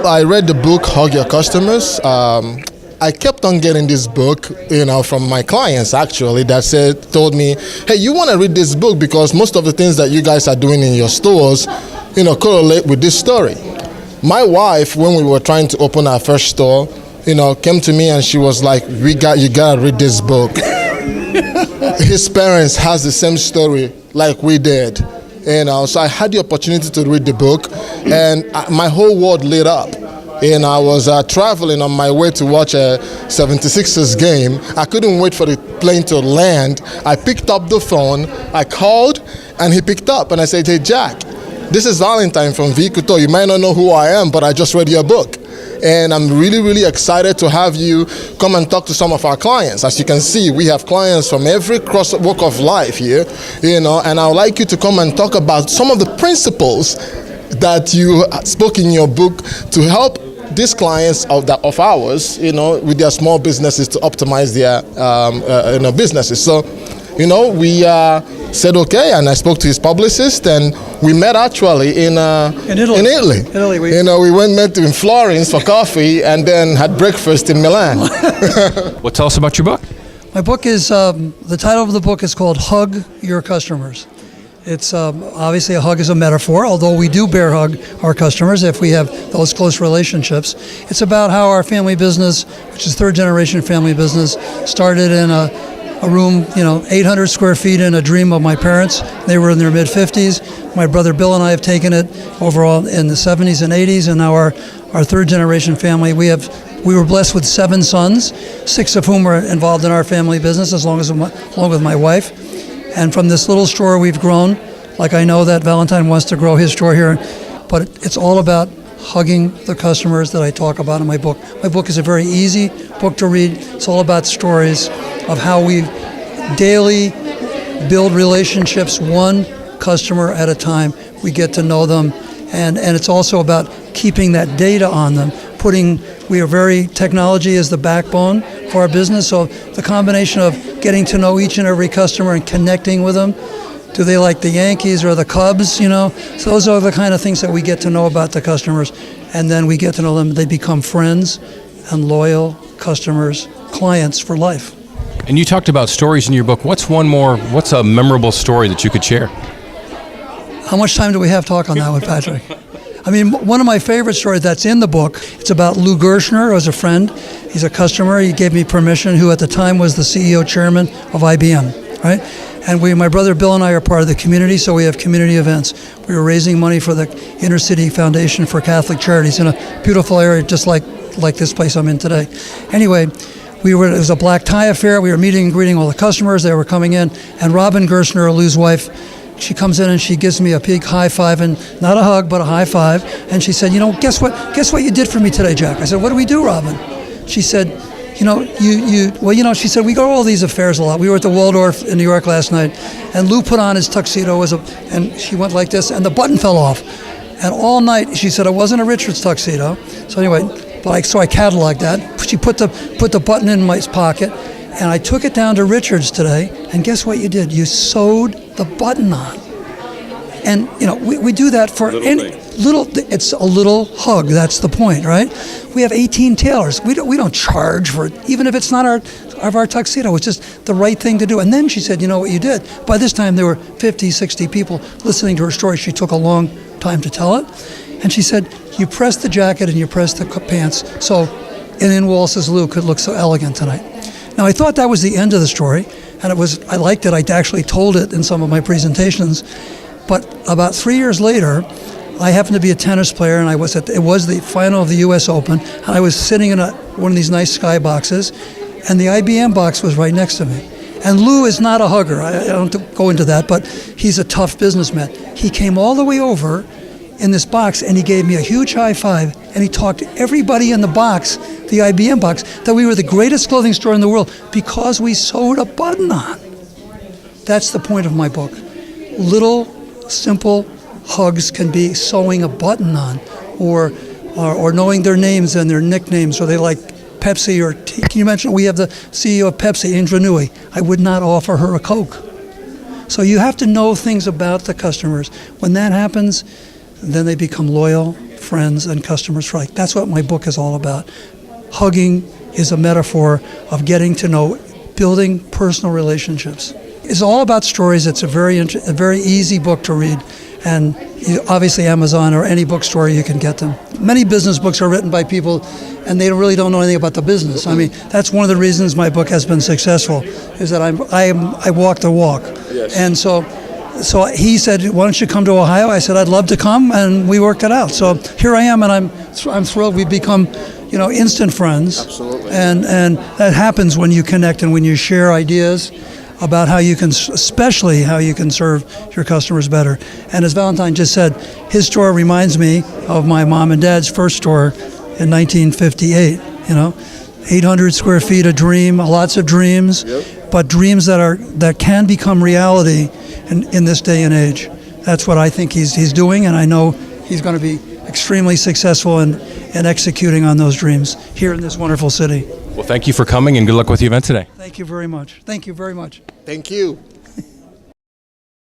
I read the book Hug Your Customers. I kept on getting this book, from my clients actually that told me, hey, you want to read this book because most of the things that you guys are doing in your stores, correlate with this story. My wife, when we were trying to open our first store, came to me and she was like, you gotta read this book. His parents has the same story like we did. So I had the opportunity to read the book, and my whole world lit up. And I was traveling on my way to watch a 76ers game. I couldn't wait for the plane to land. I picked up the phone, I called, and he picked up. And I said, hey, Jack, this is Valentine from Vikuto. You might not know who I am, but I just read your book. And I'm really, really excited to have you come and talk to some of our clients. As you can see, we have clients from every walk of life here, and I would like you to come and talk about some of the principles that you spoke in your book to help these clients of ours, with their small businesses to optimize their businesses. So, we said okay, and I spoke to his publicist, and we met actually in Italy. In Italy, we met in Florence for coffee, and then had breakfast in Milan. Well, tell us about your book. My book is the title of the book is called Hug Your Customers. It's obviously a hug is a metaphor, although we do bear hug our customers if we have those close relationships. It's about how our family business, which is third generation family business, started in a room, 800 square feet in a dream of my parents. They were in their mid-50s. My brother Bill and I have taken it overall in the 70s and 80s, and now our third generation family. We were blessed with 7 sons, 6 of whom were involved in our family business, along with my wife. And from this little store we've grown, like I know that Valentine wants to grow his store here, but it's all about hugging the customers that I talk about in my book. My book is a very easy book to read. It's all about stories of how we daily build relationships one customer at a time. We get to know them, and it's also about keeping that data on them. Technology is the backbone for our business, so the combination of getting to know each and every customer and connecting with them. Do they like the Yankees or the Cubs, So those are the kind of things that we get to know about the customers, and then we get to know them. They become friends and loyal customers, clients for life. And you talked about stories in your book. What's a memorable story that you could share? How much time do we have to talk on that one, Patrick? One of my favorite stories that's in the book, it's about Lou Gershner, who was a friend. He's a customer. He gave me permission, who at the time was the CEO chairman of IBM, right? And my brother Bill and I are part of the community, so we have community events. We were raising money for the Inner City Foundation for Catholic Charities in a beautiful area, just like this place I'm in today. Anyway, it was a black tie affair. We were meeting and greeting all the customers. They were coming in, and Robin Gershner, Lou's wife, she comes in and she gives me a big high five, and not a hug, but a high five. And she said, guess what you did for me today, Jack? I said, what do we do, Robin? She said, she said, we go to all these affairs a lot. We were at the Waldorf in New York last night, and Lou put on his tuxedo and she went like this, and the button fell off. And all night, she said, it wasn't a Richards tuxedo. So anyway, so I cataloged that. She put the button in my pocket, and I took it down to Richards today, and guess what you did? You sewed the button on. And, we do that for it's a little hug. That's the point, right? We have 18 tailors. We don't charge for it, even if it's not our tuxedo. It's just the right thing to do. And then she said, you know what you did? By this time, there were 50, 60 people listening to her story. She took a long time to tell it. And she said, you pressed the jacket and you pressed the pants so in Wallace's Lou could look so elegant tonight. Now, I thought that was the end of the story, and I liked it. I actually told it in some of my presentations. But about 3 years later, I happened to be a tennis player, and it was the final of the U.S. Open, and I was sitting in one of these nice sky boxes, and the IBM box was right next to me. And Lou is not a hugger. I don't go into that, but he's a tough businessman. He came all the way over in this box, and he gave me a huge high five, and he talked to everybody in the box, the IBM box, that we were the greatest clothing store in the world because we sewed a button on. That's the point of my book. Little, simple hugs can be sewing a button on, or knowing their names and their nicknames, or they like Pepsi or tea. Can you mention we have the CEO of Pepsi, Indra Nooyi. I would not offer her a Coke. So you have to know things about the customers. When that happens, then they become loyal friends, and customers for life. That's what my book is all about. Hugging is a metaphor of getting to know, building personal relationships. It's all about stories. It's a very easy book to read, and obviously Amazon or any bookstore you can get them. Many business books are written by people, and they really don't know anything about the business. I mean, that's one of the reasons my book has been successful, is that I walk the walk. Yes. And so he said, "Why don't you come to Ohio?" I said, "I'd love to come," and we worked it out. So here I am, and I'm thrilled. We've become, instant friends. Absolutely. And that happens when you connect and when you share ideas about how you can, especially how you can serve your customers better. And as Valentine just said, his store reminds me of my mom and dad's first store in 1958. 800 square feet, a dream, lots of dreams, but dreams that can become reality in this day and age. That's what I think he's doing, and I know he's going to be extremely successful in executing on those dreams here in this wonderful city. Well, thank you for coming, and good luck with the event today. Thank you very much. Thank you very much. Thank you.